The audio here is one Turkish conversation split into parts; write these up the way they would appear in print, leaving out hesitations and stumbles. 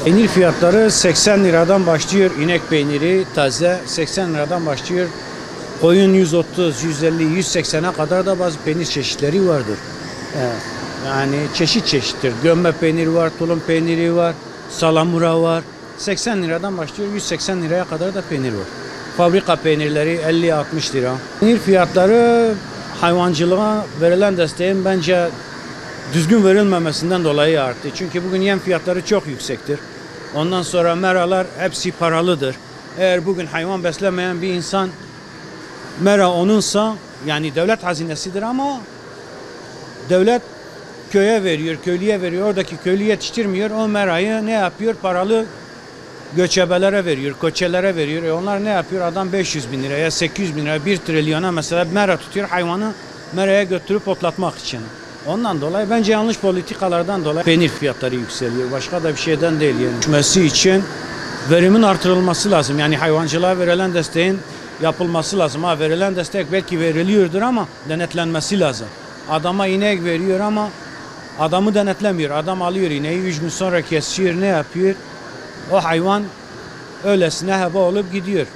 Peynir fiyatları 80 liradan başlıyor. İnek peyniri taze 80 liradan başlıyor. Koyun 130, 150, 180'e kadar da bazı peynir çeşitleri vardır. Yani çeşit çeşittir. Gömme peyniri var, tulum peyniri var, salamura var. 80 liradan başlıyor, 180 liraya kadar da peynir var. Fabrika peynirleri 50-60 lira. Peynir fiyatları hayvancılığa verilen desteğin bence düzgün verilmemesinden dolayı arttı. Çünkü bugün yem fiyatları çok yüksektir. Ondan sonra meralar hepsi paralıdır. Eğer bugün hayvan beslemeyen bir insan mera onunsa, yani devlet hazinesidir ama devlet köye veriyor, köylüye veriyor. Oradaki köylü yetiştirmiyor. O merayı ne yapıyor? Paralı göçebelere veriyor, koçelere veriyor. Onlar ne yapıyor? Adam 500 bin liraya, 800 bin liraya, 1 trilyona mesela mera tutuyor. Hayvanı meraya götürüp otlatmak için. Ondan dolayı bence yanlış politikalardan dolayı peynir fiyatları yükseliyor. Başka da bir şeyden değil yani. Düşmesi için verimin artırılması lazım. Yani hayvancılığa verilen desteğin yapılması lazım. Verilen destek belki veriliyordur ama denetlenmesi lazım. Adama inek veriyor ama adamı denetlemiyor. Adam alıyor ineği 3 gün sonra kesiyor, ne yapıyor? O hayvan öylesine heba olup gidiyor.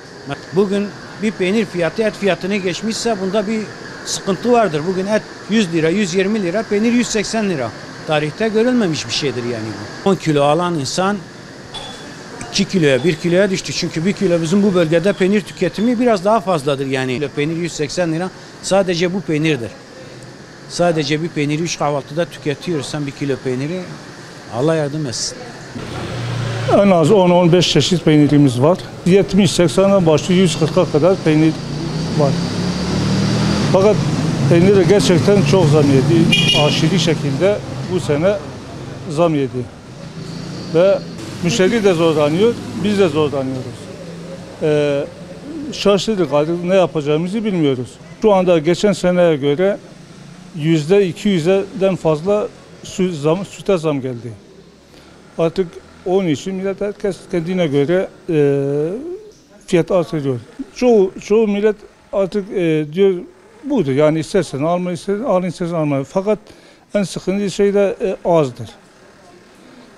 Bugün bir peynir fiyatı et fiyatını geçmişse bunda bir sıkıntı vardır. Bugün et 100 lira, 120 lira, peynir 180 lira. Tarihte görülmemiş bir şeydir yani bu. 10 kilo alan insan 2 kiloya, 1 kiloya düştü. Çünkü 1 kilo bizim bu bölgede peynir tüketimi biraz daha fazladır yani. Peynir 180 lira sadece bu peynirdir. Sadece bir peyniri 3 kahvaltıda tüketiyorsan 1 kilo peyniri, Allah yardım etsin. En az 10-15 çeşit peynirimiz var. 70-80'den başlıyor 140'a kadar peynir var. Fakat peynire gerçekten çok zam yedi. Aşırı şekilde bu sene zam yedi. Ve müşteri de zorlanıyor, biz de zorlanıyoruz. Şaşırdık artık, ne yapacağımızı bilmiyoruz. Şu anda geçen seneye göre %200'den fazla süte zam geldi. Artık onun için millet herkes kendine göre fiyat artırıyor. Çoğu millet artık diyor budur, yani istersen alma, istersen alma. Fakat en sıkıntı şey de azdır.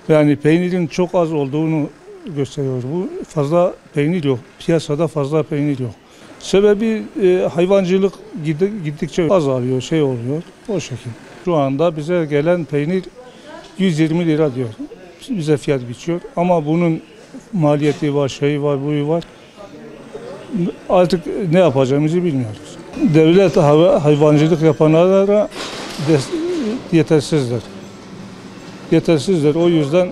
Yani peynirin çok az olduğunu gösteriyor. Bu fazla peynir yok. Piyasada fazla peynir yok. Sebebi hayvancılık gittikçe azalıyor, şey oluyor. O şekilde. Şu anda bize gelen peynir 120 lira diyor. Bize fiyat biçiyor. Ama bunun maliyeti var, şeyi var, buyu var. artık ne yapacağımızı bilmiyoruz. Devlet hayvancılık yapanlara yetersizdir. Yetersizdir. O yüzden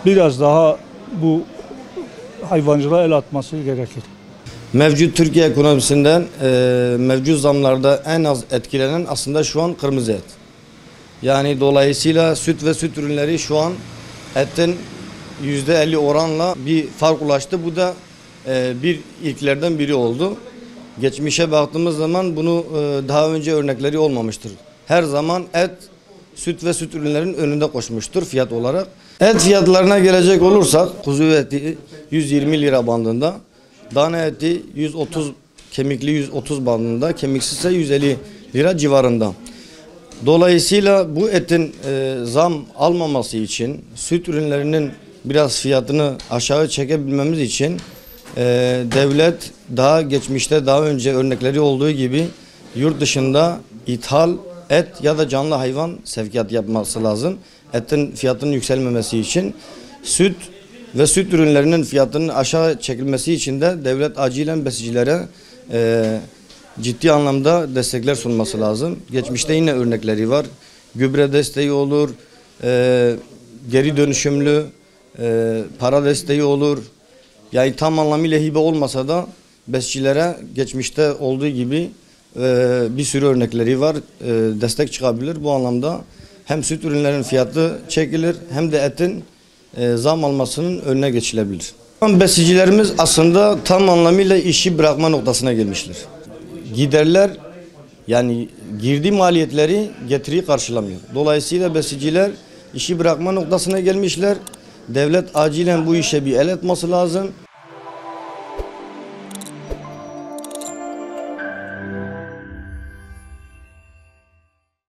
biraz daha bu hayvancılığa el atması gerekir. Mevcut Türkiye ekonomisinden mevcut zamlarda en az etkilenen aslında şu an kırmızı et. Yani dolayısıyla süt ve süt ürünleri şu an etin %50 oranla bir fark ulaştı. Bu da bir ilklerden biri oldu. Geçmişe baktığımız zaman bunu daha önce örnekleri olmamıştır. Her zaman et, süt ve süt ürünlerin önünde koşmuştur fiyat olarak. Et fiyatlarına gelecek olursak kuzu eti 120 lira bandında, dana eti 130, kemikli 130 bandında, kemiksiz ise 150 lira civarında. Dolayısıyla bu etin zam almaması için, süt ürünlerinin biraz fiyatını aşağı çekebilmemiz için devlet daha geçmişte daha önce örnekleri olduğu gibi yurt dışında ithal et ya da canlı hayvan sevkiyat yapması lazım. Etin fiyatının yükselmemesi için süt ve süt ürünlerinin fiyatının aşağı çekilmesi için de devlet acilen besicilere ciddi anlamda destekler sunması lazım. Geçmişte yine örnekleri var. Gübre desteği olur, geri dönüşümlü para desteği olur. Yani tam anlamıyla hibe olmasa da besicilere geçmişte olduğu gibi bir sürü örnekleri var. Destek çıkabilir. Bu anlamda hem süt ürünlerin fiyatı çekilir hem de etin zam almasının önüne geçilebilir. Besicilerimiz aslında tam anlamıyla işi bırakma noktasına gelmişler. Giderler yani girdi maliyetleri getiriyi karşılamıyor. Dolayısıyla besiciler işi bırakma noktasına gelmişler. Devlet acilen bu işe bir el etmesi lazım.